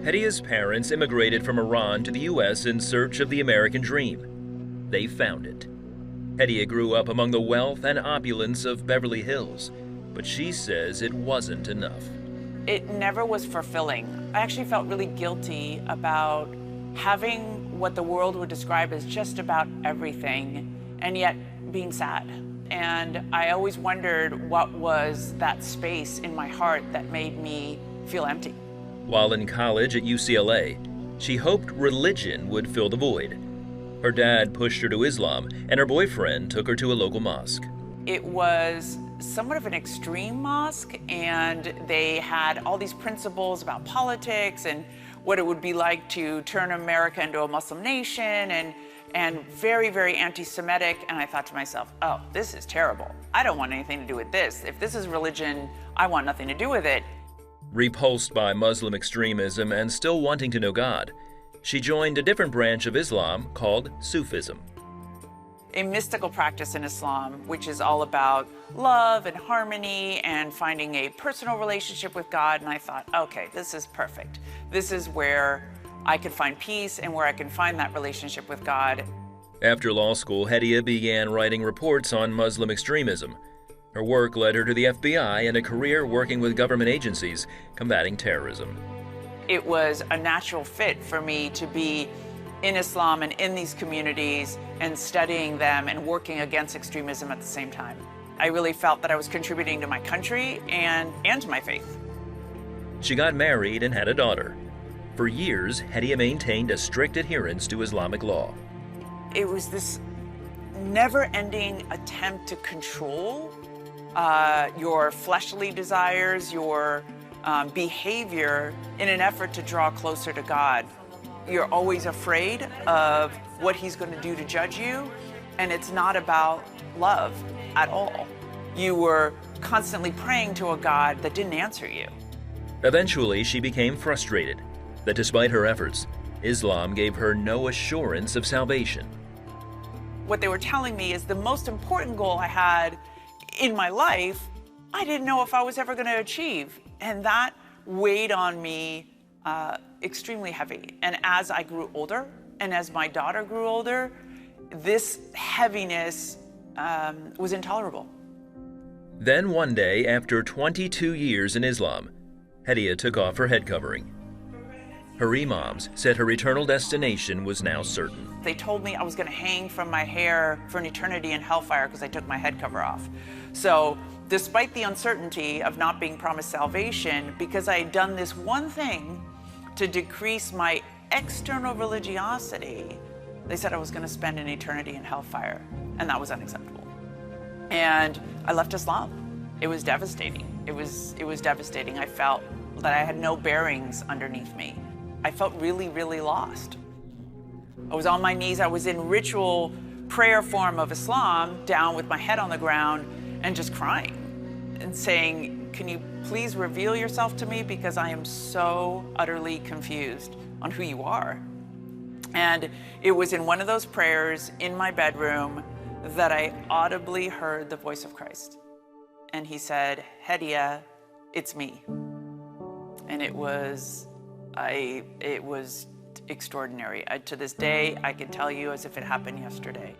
Hedia's parents immigrated from Iran to the U.S. in search of the American dream. They found it. Hedia grew up among the wealth and opulence of Beverly Hills, but she says it wasn't enough. It never was fulfilling. I actually felt really guilty about having what the world would describe as just about everything, and yet being sad. And I always wondered what was that space in my heart that made me feel empty. While in college at UCLA, she hoped religion would fill the void. Her dad pushed her to Islam, and her boyfriend took her to a local mosque. It was somewhat of an extreme mosque, and they had all these principles about politics and what it would be like to turn America into a Muslim nation, and very, very anti-Semitic. And I thought to myself, oh, this is terrible. I don't want anything to do with this. If this is religion, I want nothing to do with it. Repulsed by Muslim extremism and still wanting to know God, she joined a different branch of Islam called Sufism. A mystical practice in Islam, which is all about love and harmony and finding a personal relationship with God. And I thought, okay, this is perfect. This is where I could find peace and where I can find that relationship with God. After law school, Hedia began writing reports on Muslim extremism. Her work led her to the FBI and a career working with government agencies combating terrorism. It was a natural fit for me to be in Islam and in these communities and studying them and working against extremism at the same time. I really felt that I was contributing to my country and to my faith. She got married and had a daughter. For years, Hedia maintained a strict adherence to Islamic law. It was this never-ending attempt to control your fleshly desires, your behavior in an effort to draw closer to God. You're always afraid of what he's going to do to judge you, and it's not about love at all. You were constantly praying to a God that didn't answer you. Eventually, she became frustrated that despite her efforts, Islam gave her no assurance of salvation. What they were telling me is the most important goal I had in my life, I didn't know if I was ever going to achieve. And that weighed on me extremely heavy. And as I grew older, and as my daughter grew older, this heaviness was intolerable. Then one day, after 22 years in Islam, Hedia took off her head covering. Her imams said her eternal destination was now certain. They told me I was going to hang from my hair for an eternity in hellfire because I took my head cover off. So despite the uncertainty of not being promised salvation, because I had done this one thing to decrease my external religiosity, they said I was going to spend an eternity in hellfire, and that was unacceptable. And I left Islam. It was devastating. It was devastating. I felt that I had no bearings underneath me. I felt really, really lost. I was on my knees. I was in ritual prayer form of Islam, down with my head on the ground and just crying and saying, can you please reveal yourself to me, because I am so utterly confused on who you are. And it was in one of those prayers in my bedroom that I audibly heard the voice of Christ. And he said, Hedia, it's me. And it was extraordinary. To this day, I can tell you as if it happened yesterday.